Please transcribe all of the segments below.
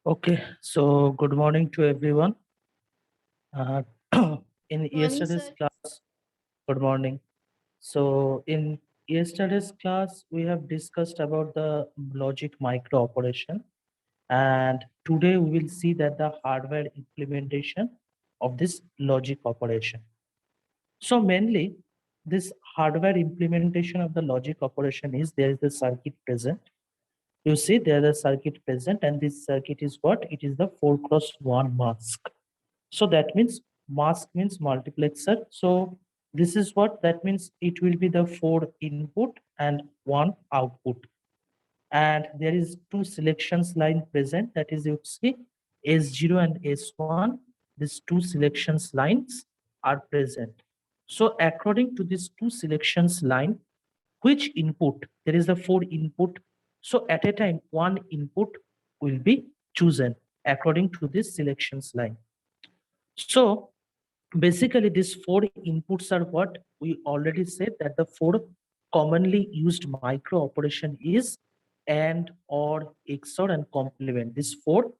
Okay, so good morning to everyone. Uh, in Morning, yesterday's sir. class, good morning. So in yesterday's class, we have discussed about the logic micro operation, and today we will see that the hardware implementation of this logic operation. So mainly, this hardware implementation of the logic operation is there is a circuit present. You see, there is a circuit present, and this circuit is what? It is the 4x1 mask. So that means mask means multiplexer. So this is what that means. It will be the 4 input and 1 output. And there is 2 selections line present. That is, you see S0 and S1. These 2 selections lines are present. So according to these 2 selections line, which input? There is the 4 input. So at a time, 1 input will be chosen according to this selections line. So basically, these 4 inputs are what we already said that the 4 commonly used micro operation is AND, OR, XOR, and complement. These 4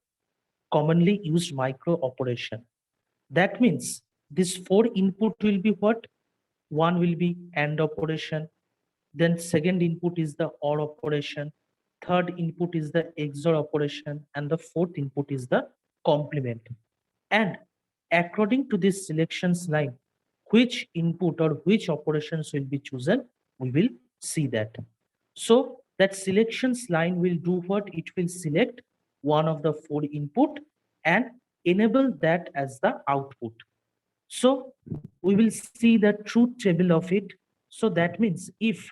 commonly used micro operation. That means this 4 input will be what? One will be AND operation. Then second input is the OR operation. Third input is the XOR operation, and the fourth input is the complement. And according to this selections line, which input or which operations will be chosen, we will see that. So that selections line will do what? It will select one of the 4 input and enable that as the output. So we will see the truth table of it. So that means if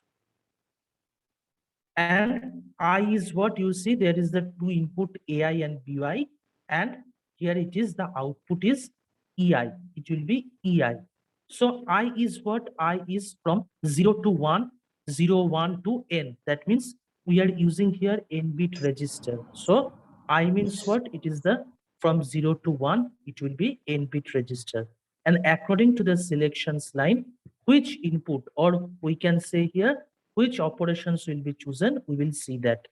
and I is what you see, there is the 2 input AI and BY, and here it is the output is EI. It will be EI. So I is what? I is from 0 to 1, 0, 1 to N. That means we are using here N bit register. So I means what? It is the from 0 to 1, it will be N bit register. And according to the selections line, which input, or we can say here, which operations will be chosen, we will see that.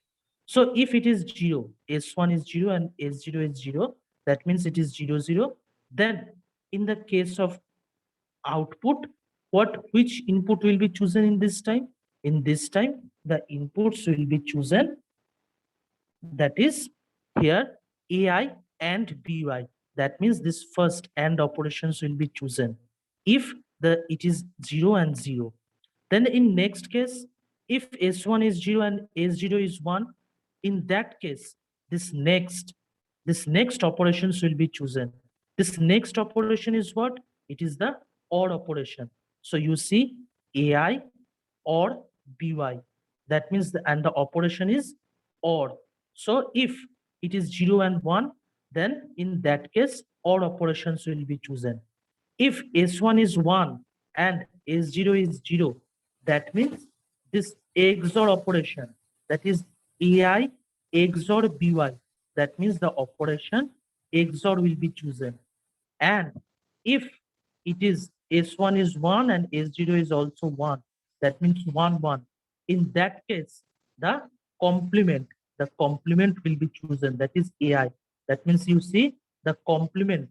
So if it is 0, S1 is 0 and S0 is 0, that means it is 0, 0. Then in the case of output, which input will be chosen in this time? In this time, the inputs will be chosen, that is here AI and BY. That means this first AND operations will be chosen if the it is 0 and 0. Then in next case, if S1 is 0 and S0 is 1, in that case, this next operations will be chosen. This next operation is what? It is the OR operation. So you see AI or BY. That means and the operation is OR. So if it is 0 and 1, then in that case, OR operations will be chosen. If S1 is 1 and S0 is 0, that means this XOR operation, that is AI XOR BY, that means the operation XOR will be chosen. And if it is S1 is 1 and S0 is also 1, that means 1, 1. In that case, the complement, the complement will be chosen, that is AI. That means you see the complement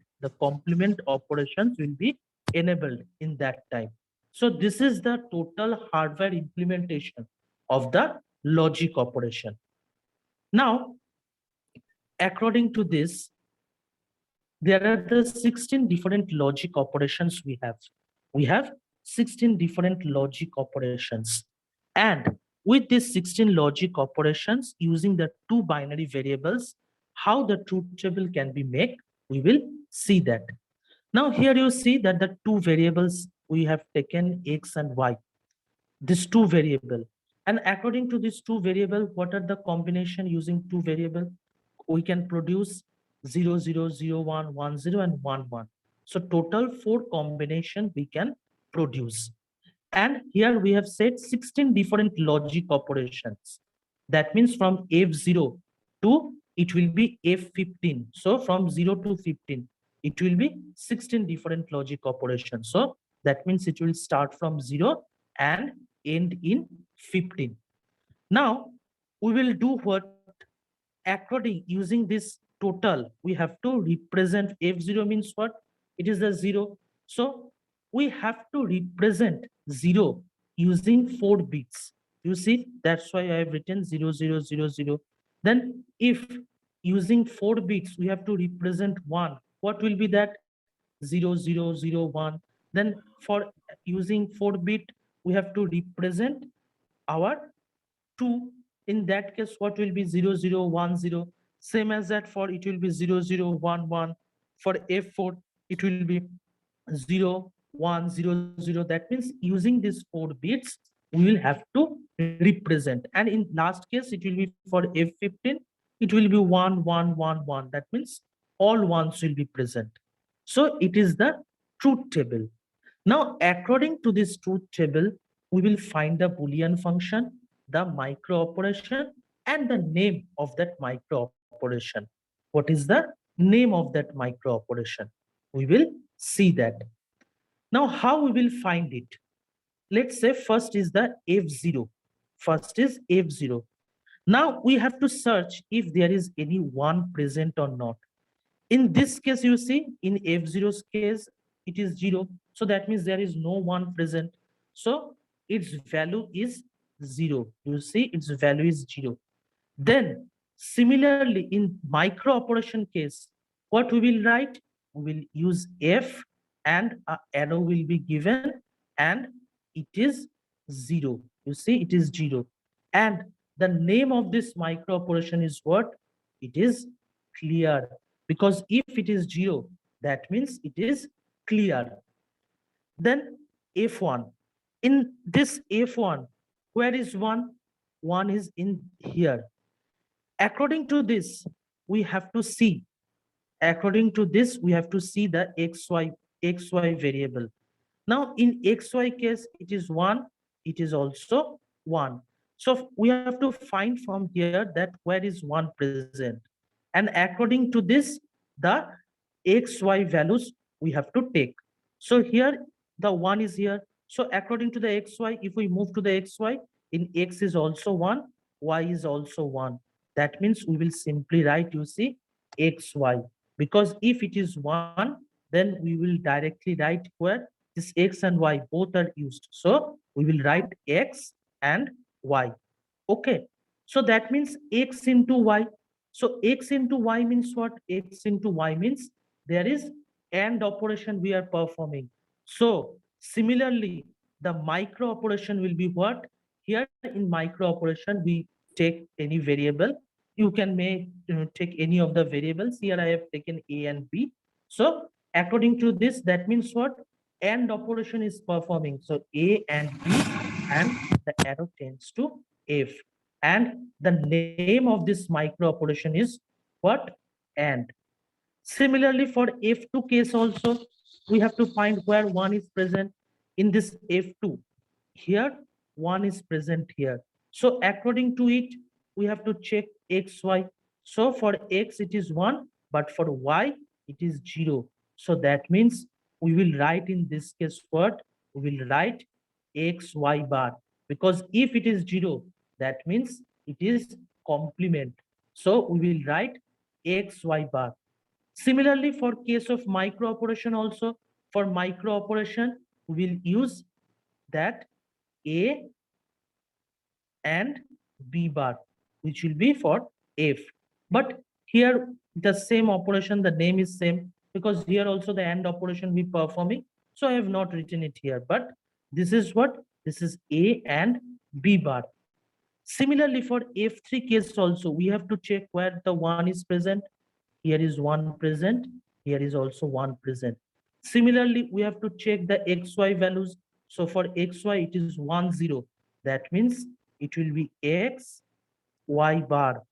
operations will be enabled in that time. So this is the total hardware implementation of the logic operation. Now, according to this, there are the 16 different logic operations we have. We have 16 different logic operations. And with these 16 logic operations using the 2 binary variables, how the truth table can be made, we will see that. Now here you see that the 2 variables we have taken X and Y, this 2 variable. And according to this 2 variable, what are the combination using 2 variable? We can produce 0, 0, 0, 1, 1, 0, and 1, 1. So total 4 combination we can produce. And here we have said 16 different logic operations. That means from F0 to it will be F15. So from 0 to 15, it will be 16 different logic operations. So that means it will start from 0 and end in 15. Now we will do what? According using this total, we have to represent f0 means what? It is the 0. So we have to represent 0 using 4 bits. You see, that's why I have written 0000. Then if using 4 bits, we have to represent 1. What will be that? 0001. Then for using 4 bit, we have to represent our 2. In that case, what will be 0010? Same as that, for it will be 0011. For f4, it will be 0100. That means using these 4 bits, we will have to represent. And in last case, it will be for f15, it will be 1111. That means all ones will be present. So it is the truth table. Now, according to this truth table, we will find the Boolean function, the micro operation, and the name of that micro operation. What is the name of that micro operation? We will see that. Now, how we will find it? Let's say first is the F0. First is F0. Now we have to search if there is any one present or not. In this case, you see, in F0's case, it is 0. So that means there is no one present. So its value is 0. You see, its value is 0. Then, similarly, in micro operation case, what we will write? We will use F and a arrow will be given and it is 0. You see, it is 0. And the name of this micro operation is what? It is clear. Because if it is 0, that means it is clear. Then F1. In this F1, where is 1? 1 is in here. According to this, we have to see. According to this, we have to see the xy variable. Now, in xy case, it is 1. It is also 1. So we have to find from here that where is 1 present. And according to this, the xy values we have to take. So here, the 1 is here. So according to the xy, if we move to the xy, in x is also 1, y is also 1. That means we will simply write, you see, xy. Because if it is 1, then we will directly write where this x and y both are used. So we will write x and y. Okay. So that means x into y. So x into y means what? X into y means there is AND operation we are performing. So similarly, the micro operation will be what? Here in micro operation, we take any variable. You can take any of the variables. Here I have taken a and b. So according to this, that means what? AND operation is performing. So a and b, and the arrow tends to f. And the name of this micro operation is what? AND. Similarly, for F2 case also, we have to find where 1 is present in this F2. Here, 1 is present here. So according to it, we have to check x, y. So for x, it is 1, but for y, it is 0. So that means we will write in this case what? We will write x, y bar. Because if it is 0, that means it is complement. So we will write x, y bar. Similarly, for case of micro operation also, for micro operation, we will use that A and B bar, which will be for F. But here the same operation, the name is same, because here also the AND operation we performing. So I have not written it here, but this is what? This is A and B bar. Similarly, for F3 case also, we have to check where the 1 is present. Here is 1 present. Here is also 1 present. Similarly, we have to check the xy values. So for xy, it is 1, 0. That means it will be x, y bar.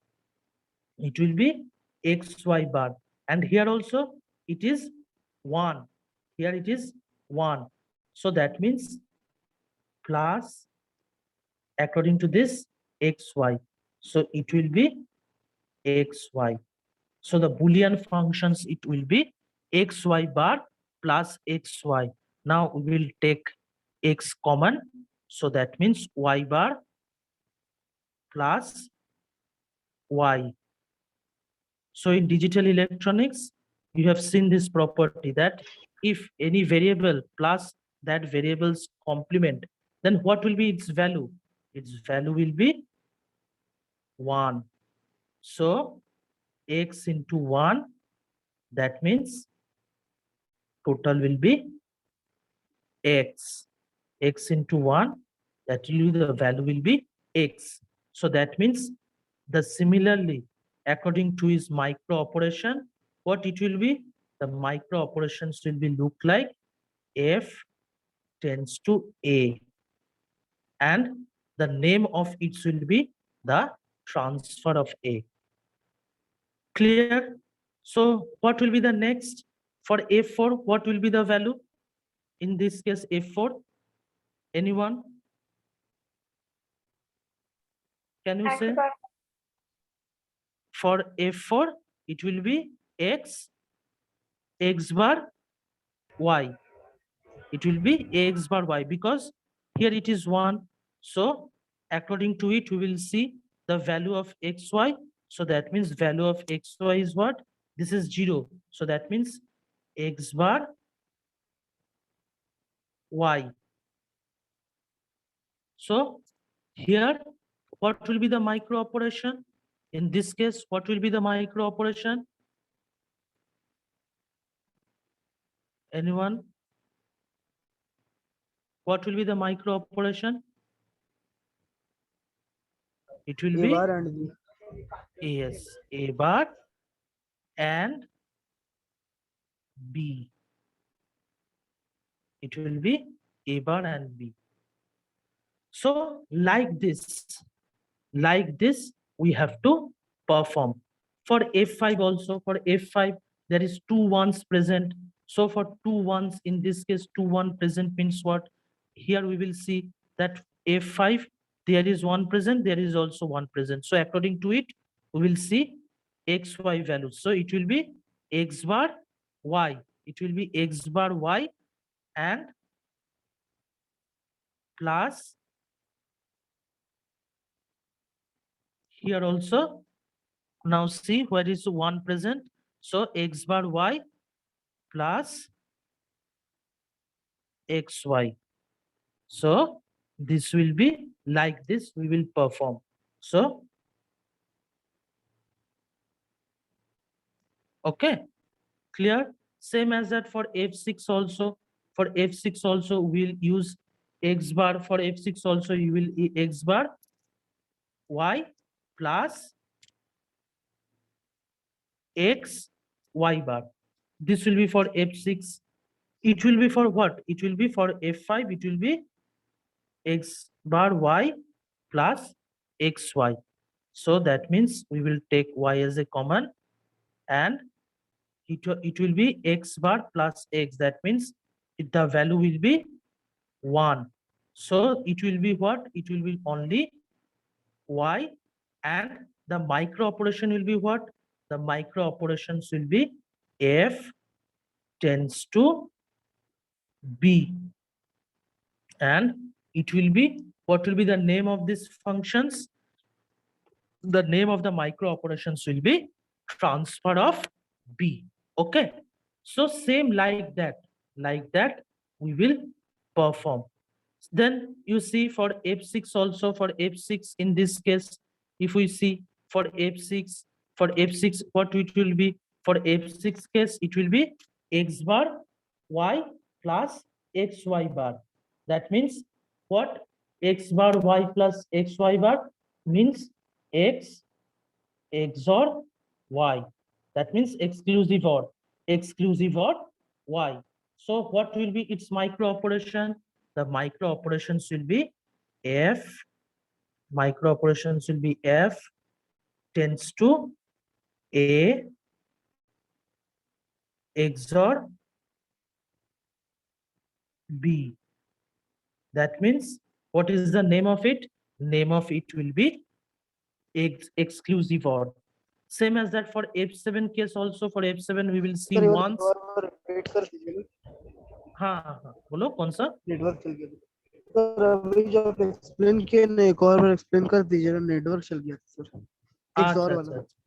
It will be xy bar. And here also, it is 1. Here it is 1. So that means plus, according to this, xy. So it will be xy. So the Boolean functions, it will be xy bar plus xy. Now we will take x common. So that means y bar plus y. So in digital electronics, you have seen this property that if any variable plus that variable's complement, then what will be its value? Its value will be 1. So x into 1, that means total will be x. X into 1, that will be the value will be x. So that means the similarly, according to his micro operation, what it will be? The micro operations will be look like f tends to a, and the name of it will be the transfer of a. Clear? So what will be the next? For f4, what will be the value? In this case, f4, anyone? Can you say? For f4, it will be x bar y. It will be x bar y because here it is 1. So according to it, we will see the value of xy. So that means value of xy is what? This is 0. So that means x bar y. So here, what will be the micro operation? In this case, what will be the micro operation? Anyone? What will be the micro operation? It will A be, bar and B. yes, a bar and b. It will be a bar and b. So like this, we have to perform. For F5 also, for F5, there is 2 1s present. So for 2 1s, in this case, 2 1 present means what? Here we will see that F5, there is 1 present, there is also 1 present. So according to it, we will see XY values. So it will be X bar Y. It will be X bar Y and plus here also. Now see where is 1 present. So X bar Y plus xy. So this will be like this, we will perform. So, okay, clear? Same as that for F6 also. For F6 also, we'll use x bar. For F6 also, you will x bar y plus x y bar. This will be for F6. It will be for what? It will be for F5. It will be x bar y plus xy. So that means we will take y as a common and it will be x bar plus x. That means the value will be 1. So it will be what? It will be only y, and the micro operation will be what? The micro operations will be f tends to b, and it will be, what will be the name of these functions? The name of the micro operations will be transfer of b. Okay, so same like that we will perform. Then you see for f6 also, for f6 in this case, if we see for f6, what it will be? For f6 case, it will be x bar y plus xy bar. That means what? X bar y plus xy bar means x XOR Y. That means exclusive or Y. So what will be its micro operation? The micro operations will be F. Micro operations will be F tends to A XOR B. That means what is the name of it? Name of it will be exclusive or. Same as that for F7 case also. For F7 we will see sir ये वाला एक once. बार repeat कर दीजिए. हाँ हाँ हाँ, बोलो कौन सा? नेटवर्क चल गया. सर अभी जो आप एक्सप्लेन किए ना, एक और बार एक्सप्लेन कर दीजिएगा. नेटवर्क चल गया था सर. एक अच्छा और अच्छा वाला. अच्छा।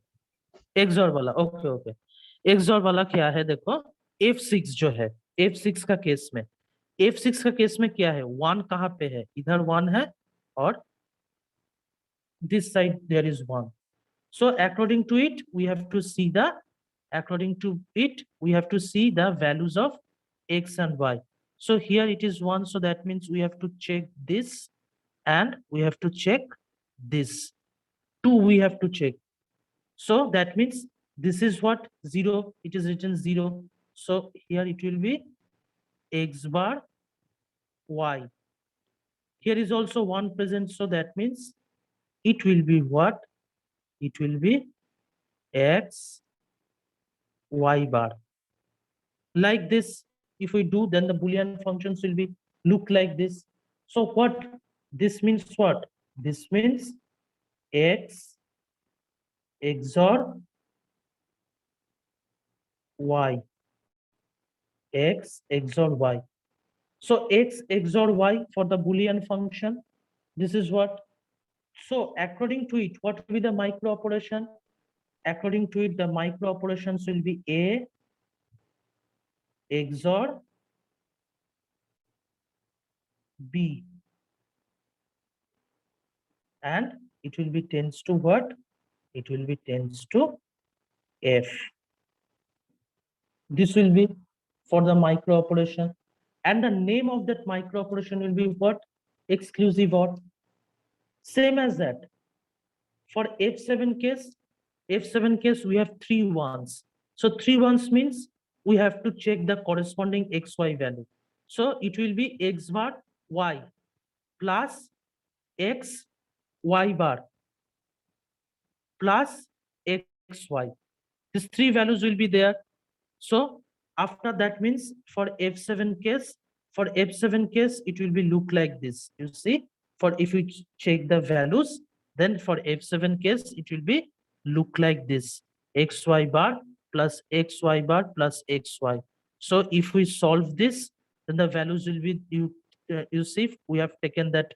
एक्सॉर वाला, ओके ओके। एक्सॉर वाला क्या है देखो, F6 जो है, F6 का केस में, F6 का केस में क्या है, वन कहाँ पे है, इधर वन है और this side there is one. So according to it we have to see the, according to it we have to see the values of x and y. So here it is 1, so that means we have to check this and we have to check this. 2 we have to check. So that means this is what, 0, it is written 0. So here it will be x bar y. Here is also 1 present, so that means it will be what? It will be x y bar. Like this, if we do, then the Boolean functions will be look like this. So what this means, what this means, x XOR y, x XOR y. So x XOR y for the Boolean function, this is what. So according to it, what will be the micro operation? According to it, the micro operations will be a XOR b, and it will be tends to what? It will be tends to f. This will be for the micro operation. And the name of that micro operation will be what? Exclusive OR. Same as that. For F7 case, F7 case, we have three ones. So three ones means we have to check the corresponding XY value. So it will be X bar Y plus X Y bar plus XY. These three values will be there. So after that means for F7 case, for F7 case, it will be look like this. You see, for if you check the values, then for F7 case, it will be look like this, XY bar plus XY bar plus XY. So if we solve this, then the values will be, you see, we have taken that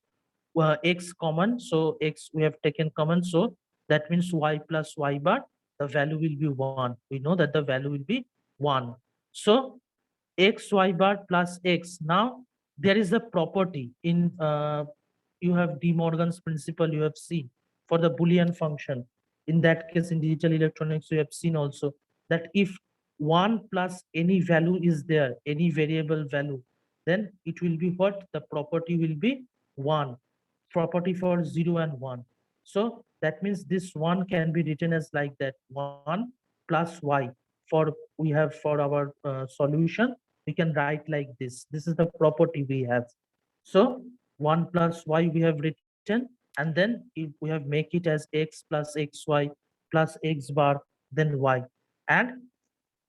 x common, so x we have taken common, so that means y plus y bar, the value will be 1. We know that the value will be 1. So x y bar plus x. Now there is a property in you have De Morgan's principle, you have seen for the Boolean function. In that case, in digital electronics, you have seen also that if 1 plus any value is there, any variable value, then it will be what? The property will be 1. Property for 0 and 1. So that means this 1 can be written as like that, 1 plus y. For we have for our solution, we can write like this. This is the property we have. So 1 plus y we have written, and then if we have make it as x plus xy plus x bar, then y. And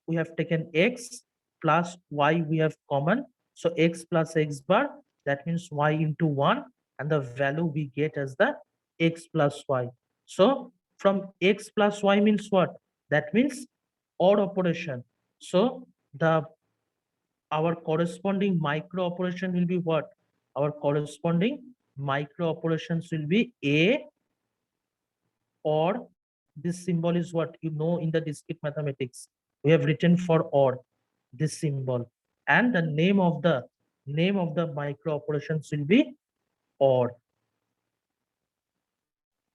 we have taken x plus y we have common. So x plus x bar, that means y into 1, and the value we get as the x plus y. So from x plus y means what? That means OR operation. So the our corresponding micro operation will be what? Our corresponding micro operations will be a, or this symbol is what you know in the discrete mathematics. We have written for or, this symbol, and the name of the micro operations will be or.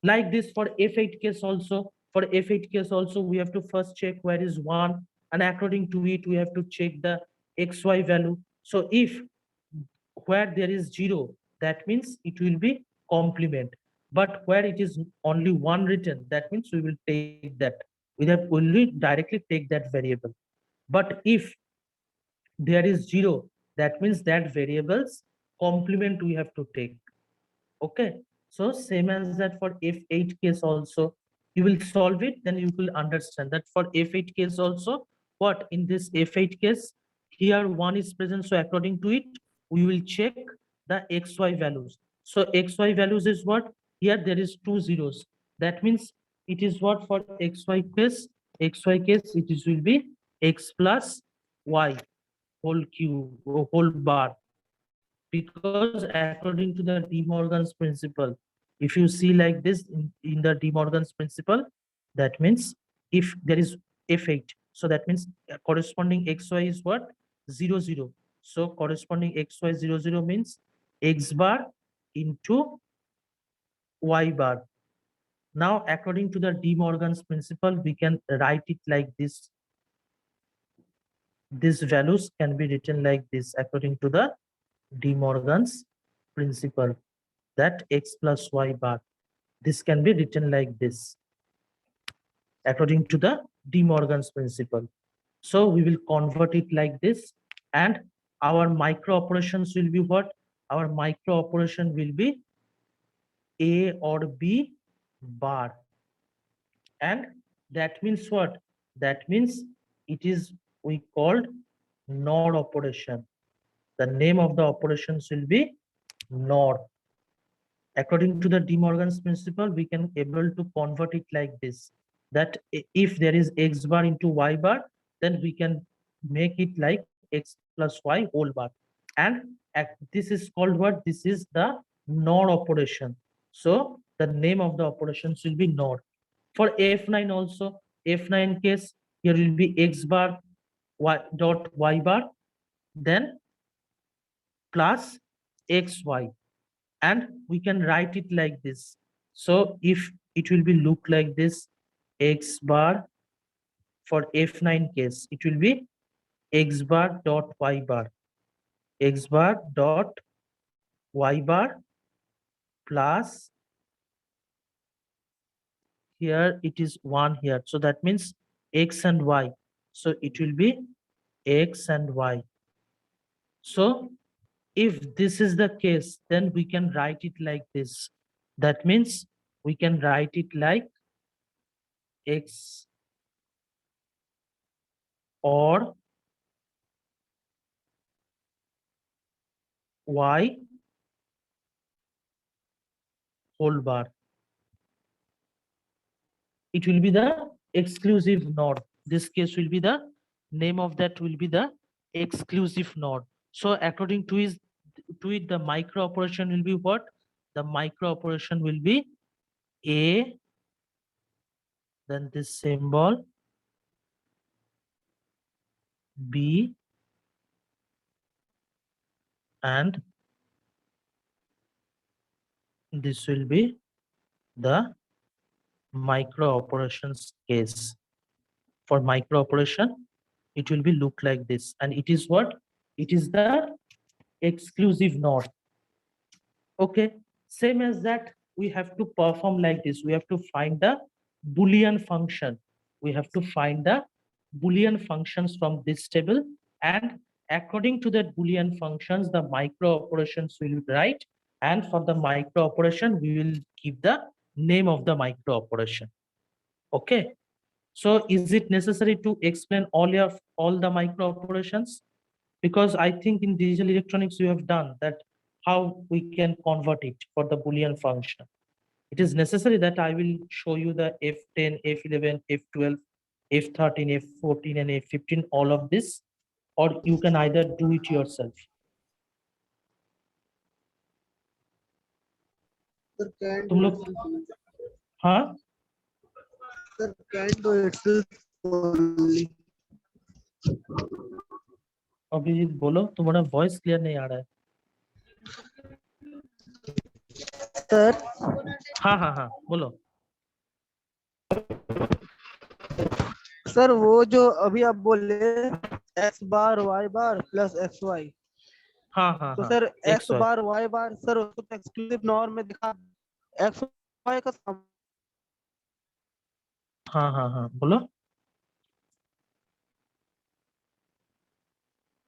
Like this for F8 case also. For F8 case also, we have to first check where is 1, and according to it, we have to check the XY value. So if where there is 0, that means it will be complement. But where it is only 1 written, that means we will take that. We have only directly take that variable. But if there is 0, that means that variables complement we have to take. Okay, so same as that for F8 case also, you will solve it, then you will understand that for F8 case also, what in this F8 case, here 1 is present, so according to it, we will check the XY values. So XY values is what? Here there is two zeros. That means it is what for XY case, it is will be X plus Y whole cube, whole bar, because according to the De Morgan's principle, if you see like this in the De Morgan's principle, that means if there is f8, so that means corresponding xy is what? 0 0. So corresponding xy 0 0 means x bar into y bar. Now according to the De Morgan's principle, we can write it like this. These values can be written like this according to the De Morgan's principle, that x plus y bar. This can be written like this according to the De Morgan's principle. So we will convert it like this, and our micro operations will be what? Our micro operation will be A or B bar. And that means what? That means it is we called NOR operation. The name of the operations will be NOR. According to the De Morgan's principle, we can able to convert it like this, that if there is x bar into y bar, then we can make it like x plus y whole bar. And this is called what? This is the NOR operation. So the name of the operations will be NOR. For f9 also, f9 case, here will be x bar y dot y bar, then plus xy, and we can write it like this. So if it will be look like this, x bar for f9 case, it will be x bar dot y bar, x bar dot y bar plus, here it is 1 here, so that means x and y, so it will be x and y. So if this is the case, then we can write it like this. That means we can write it like x or y whole bar. It will be the exclusive NOR. This case will be the name of that will be the exclusive NOR. So according to it, the micro operation will be what? The micro operation will be A, then this symbol B, and this will be the micro operations case. For micro operation, it will be look like this, and it is what? It is the exclusive NOR. Okay, same as that, we have to perform like this. We have to find the Boolean function. We have to find the Boolean functions from this table, and according to that Boolean functions, the micro operations will write, and for the micro operation, we will give the name of the micro operation. Okay, so is it necessary to explain all the micro operations? Because I think in digital electronics you have done that, how we can convert it for the Boolean function. It is necessary that I will show you the F10, F11, F12, F13, F14, and F15, all of this, or you can either do it yourself. Sir, can तुम do लोग, itself. हाँ, Sir, can do itself only. Abhijit बोलो, तुम्हारा voice clear नहीं आ रहा है. Sir, हाँ हाँ हाँ, बोलो. सर वो जो अभी आप बोले एक्स बार वाई बार प्लस एक्स वाई, हाँ हाँ तो हाँ, सर एक्स एक्स वाई. बार वाई बार सर उसको तो एक्सक्लूसिव नॉर्म में दिखा एक्स वाई का हाँ हाँ हाँ, बोलो.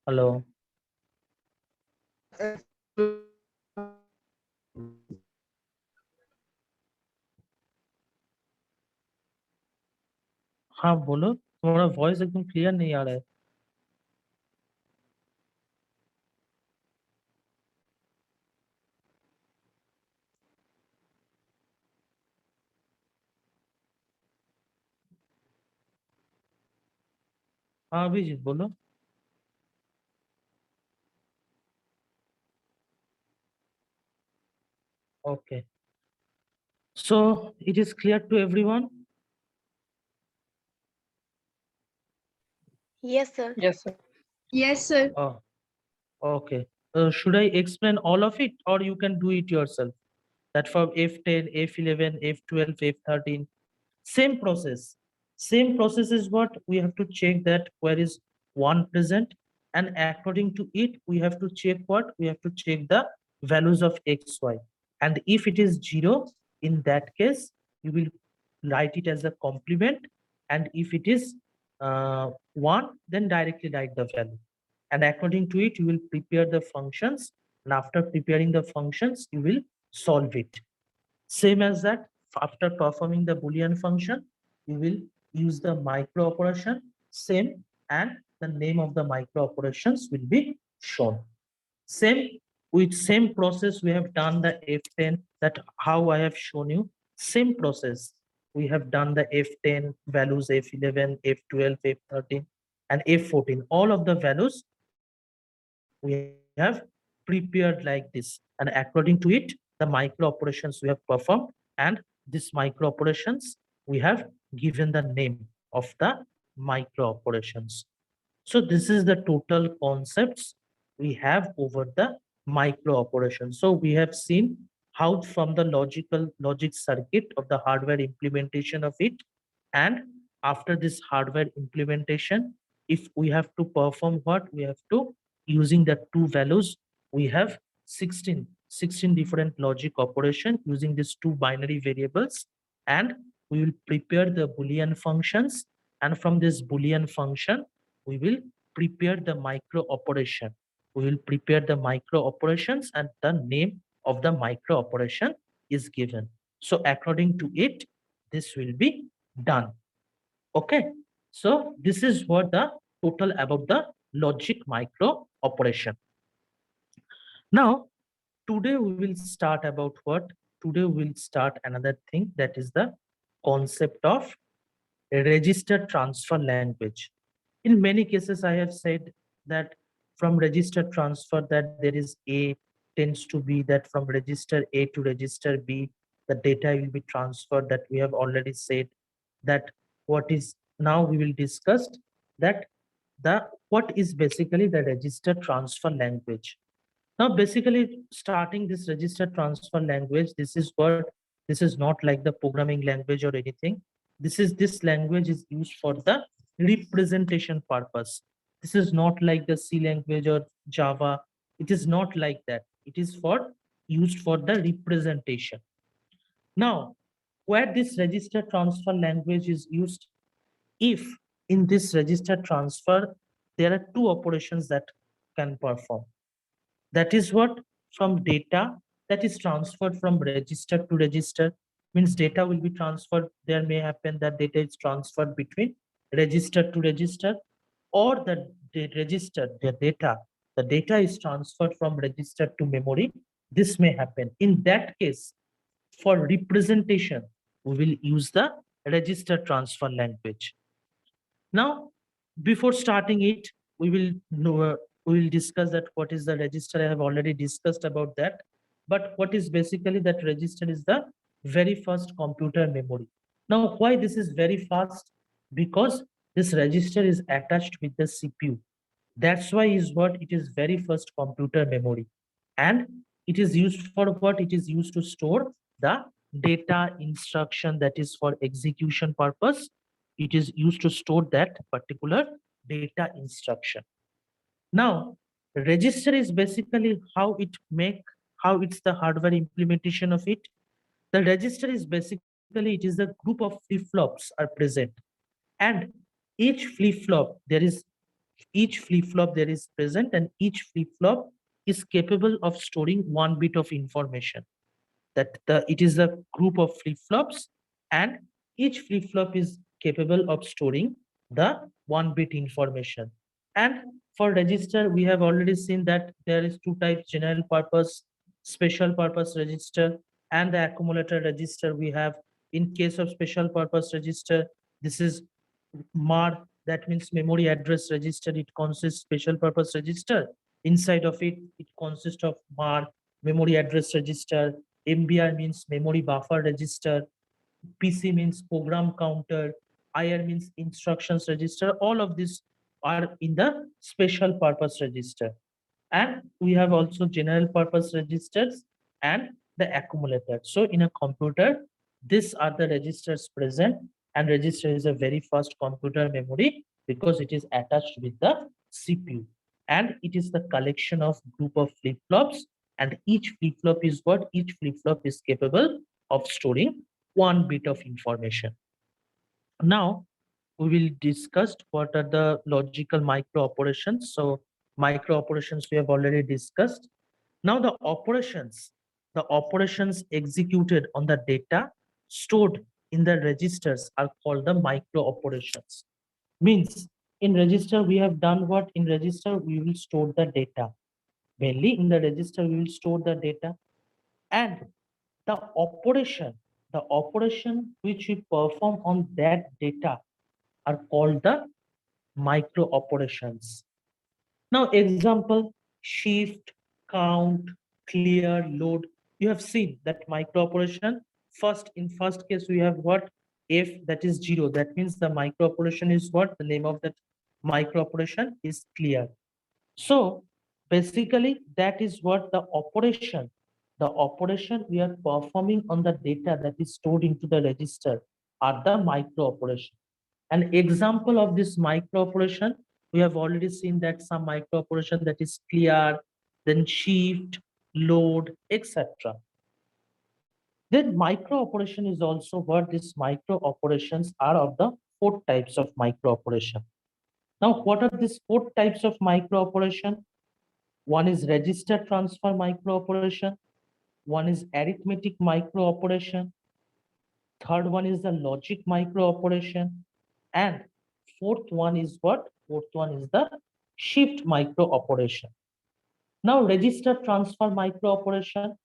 हेलो. हाँ बोलो, तुम्हारा वॉइस एकदम क्लियर नहीं आ रहा है. हाँ अभिजीत बोलो. Okay. So it is clear to everyone. Yes, sir. Yes, sir. Yes, sir. Oh, okay. Should I explain all of it, or you can do it yourself? That for F10, F11, F12, F13, same process. Same process is what we have to check that where is one present, and according to it, we have to check what? We have to check the values of x, y. And if it is 0, in that case, you will write it as a complement. And if it is 1, then directly write the value. And according to it, you will prepare the functions. And after preparing the functions, you will solve it. Same as that, after performing the Boolean function, you will use the micro operation, same, and the name of the micro operations will be shown. Same, with same process, we have done the F10, that how I have shown you, same process. We have done the F10 values, F11, F12, F13, and F14. All of the values we have prepared like this. And according to it, the micro operations we have performed, and these micro operations we have given the name of the micro operations. So this is the total concepts we have over the micro operation. So we have seen how from the logic circuit of the hardware implementation of it, and after this hardware implementation, if we have to perform what we have to, using the two values, we have 16 different logic operation using these two binary variables, and we will prepare the Boolean functions, and from this Boolean function we will prepare the micro operation. We will prepare the micro operations, and the name of the micro operation is given. So according to it, this will be done. Okay. So this is what the total about the logic micro operation. Now, today we will start about what? Today we will start another thing, that is the concept of register transfer language. In many cases, I have said that from register transfer that there is A tends to be that from register A to register B, the data will be transferred, that we have already said that what is, now we will discuss that the what is basically the register transfer language. Now, basically, starting this register transfer language, this is what, this is not like the programming language or anything. This language is used for the representation purpose. This is not like the C language or Java. It is not like that. It is for used for the representation. Now, where this register transfer language is used, if in this register transfer there are two operations that can perform, that is what, from data that is transferred from register to register, means data will be transferred, there may happen that data is transferred between register to register, or the register the data is transferred from register to memory. This may happen. In that case, for representation we will use the register transfer language. Now, before starting it, we will know, we will discuss that what is the register. I have already discussed about that. But what is basically that register is the very first computer memory. Now, why this is very fast? Because this register is attached with the CPU. That's why is what it is very first computer memory. And it is used for what? It is used to store the data instruction, that is for execution purpose. It is used to store that particular data instruction. Now, register is basically how it's the hardware implementation of it. The register is basically, it is a group of flip-flops are present. And each flip-flop, each flip-flop there is present, and each flip-flop is capable of storing one bit of information. That it is a group of flip-flops, and each flip-flop is capable of storing the one bit information. And for register, we have already seen that there is two types: general purpose, special purpose register, and the accumulator register we have. In case of special purpose register, this is MAR, that means memory address register. It consists special purpose register. Inside of it, it consists of MAR, memory address register. MBR means memory buffer register. PC means program counter. IR means instructions register. All of this are in the special purpose register. And we have also general purpose registers and the accumulator. So in a computer, these are the registers present, and register is a very fast computer memory because it is attached with the CPU, and it is the collection of group of flip-flops, and each flip-flop is what? Each flip-flop is capable of storing one bit of information. Now, we will discuss what are the logical micro operations. So micro operations we have already discussed. Now the operations executed on the data stored in the registers are called the micro operations. Means in register we have done what? In register we will store the data. Mainly in the register we will store the data, and the operation, the operation which we perform on that data are called the micro operations. Now, example, shift, count, clear, load. You have seen that micro operation. First, in first case, we have what? F, that is 0. That means the micro operation is what? The name of that micro operation is clear. So basically, that is what the operation we are performing on the data that is stored into the register are the micro operation. An example of this micro operation, we have already seen that some micro operation that is clear, then shift, load, etc. Then micro operation is also what these micro operations are of the four types of micro operation. Now, what are these four types of micro operation? One is register transfer micro operation. One is arithmetic micro operation. Third one is the logic micro operation. And fourth one is what? Fourth one is the shift micro operation. Now, register transfer micro operation.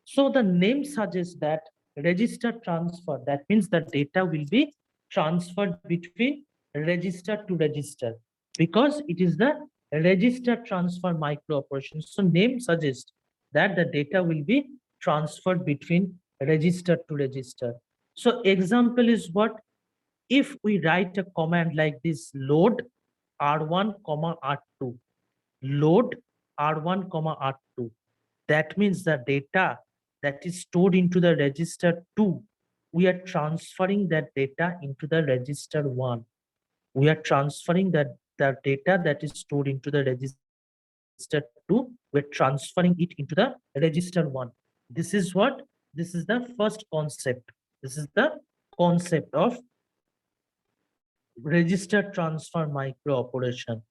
So the name suggests that register transfer, that means the data will be transferred between register to register because it is the register transfer micro operation. So name suggests that the data will be transferred between register to register. So example is what? If we write a command like this, load R1, R2, load R1, R2, that means the data that is stored into the register 2, we are transferring that data into the register 1. We are transferring the data that is stored into the register 2, we're transferring it into the register 1. This is what? This is the first concept. This is the concept of register transfer micro operation.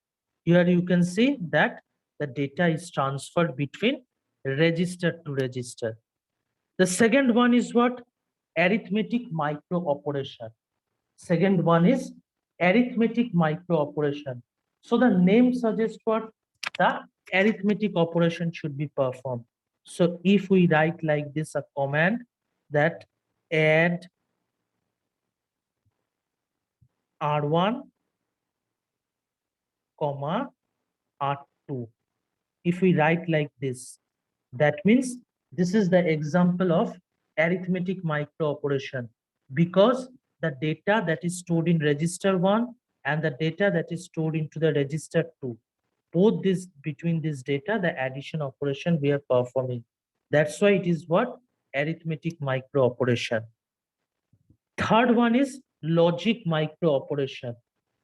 Here you can see that the data is transferred between register to register. The second one is what? Arithmetic micro operation. Second one is arithmetic micro operation. So the name suggests what? The arithmetic operation should be performed. So if we write like this a command that add R1, comma R2. If we write like this, that means this is the example of arithmetic micro operation because the data that is stored in register 1 and the data that is stored into the register 2, both this between this data, the addition operation we are performing. That's why it is what? Arithmetic micro operation. Third one is logic micro operation.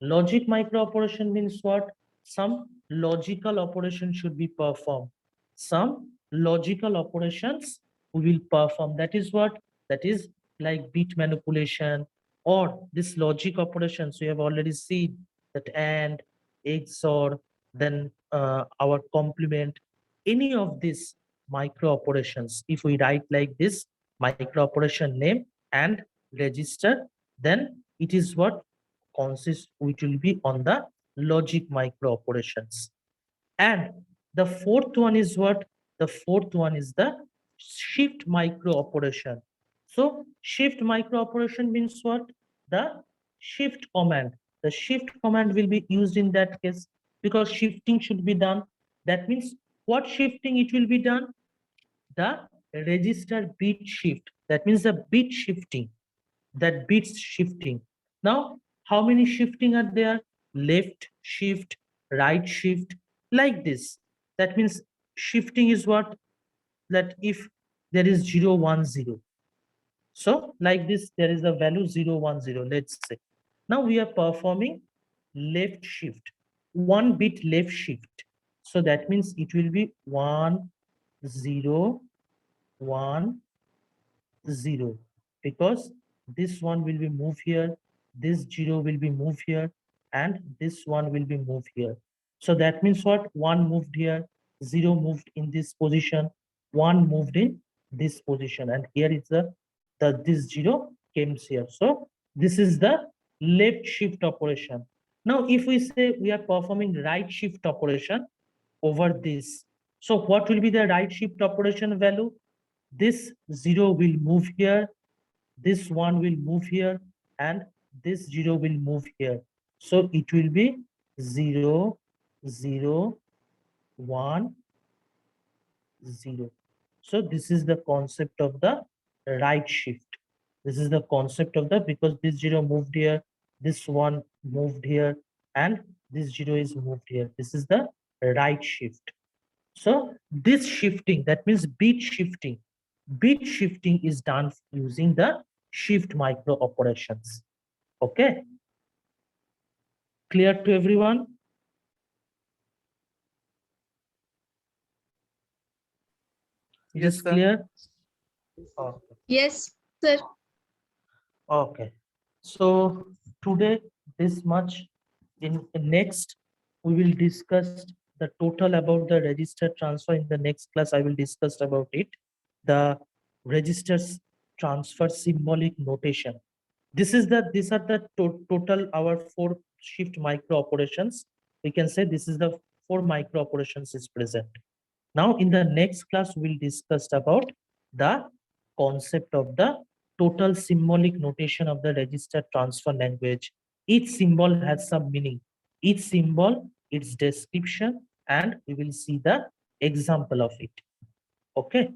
Logic micro operation means what? Some logical operation should be performed. Some logical operations we will perform. That is what? That is like bit manipulation or this logic operations. We have already seen that and, XOR, then our complement. Any of these micro operations, if we write like this, micro operation name and register, then it is what consists, which will be on the logic micro operations. And the fourth one is what? The fourth one is the shift micro operation. So shift micro operation means what? The shift command. The shift command will be used in that case because shifting should be done. That means what shifting it will be done? The register bit shift. That means the bit shifting, that bits shifting. Now, how many shifting are there? Left shift, right shift, like this. That means shifting is what? That if there is 0 1 0, so like this there is a value 0 1 0, let's say. Now we are performing left shift, one bit left shift. So that means it will be 1 0 1 0, because this one will be moved here, this 0 will be moved here, and this one will be moved here. So that means what? 1 moved here, 0 moved in this position, 1 moved in this position, and here is the this 0 comes here. So this is the left shift operation. Now if we say we are performing right shift operation over this, so what will be the right shift operation value? This 0 will move here, this one will move here, and this 0 will move here. So it will be 0 0 1 0. So this is the concept of the right shift. This is the concept of the, because this 0 moved here, this one moved here, and this 0 is moved here. This is the right shift. So this shifting, that means bit shifting is done using the shift micro operations. Okay, clear to everyone? It Yes, is sir. clear? Okay. Yes, sir. Okay. So today this much. In next we will discuss the total about the register transfer. In the next class I will discuss about it. The registers transfer symbolic notation. These are the total our 4 shift micro operations. We can say this is the 4 micro operations is present. Now in the next class we'll discuss about the concept of the total symbolic notation of the register transfer language. Each symbol has some meaning. Each symbol, its description, and we will see the example of it. Okay.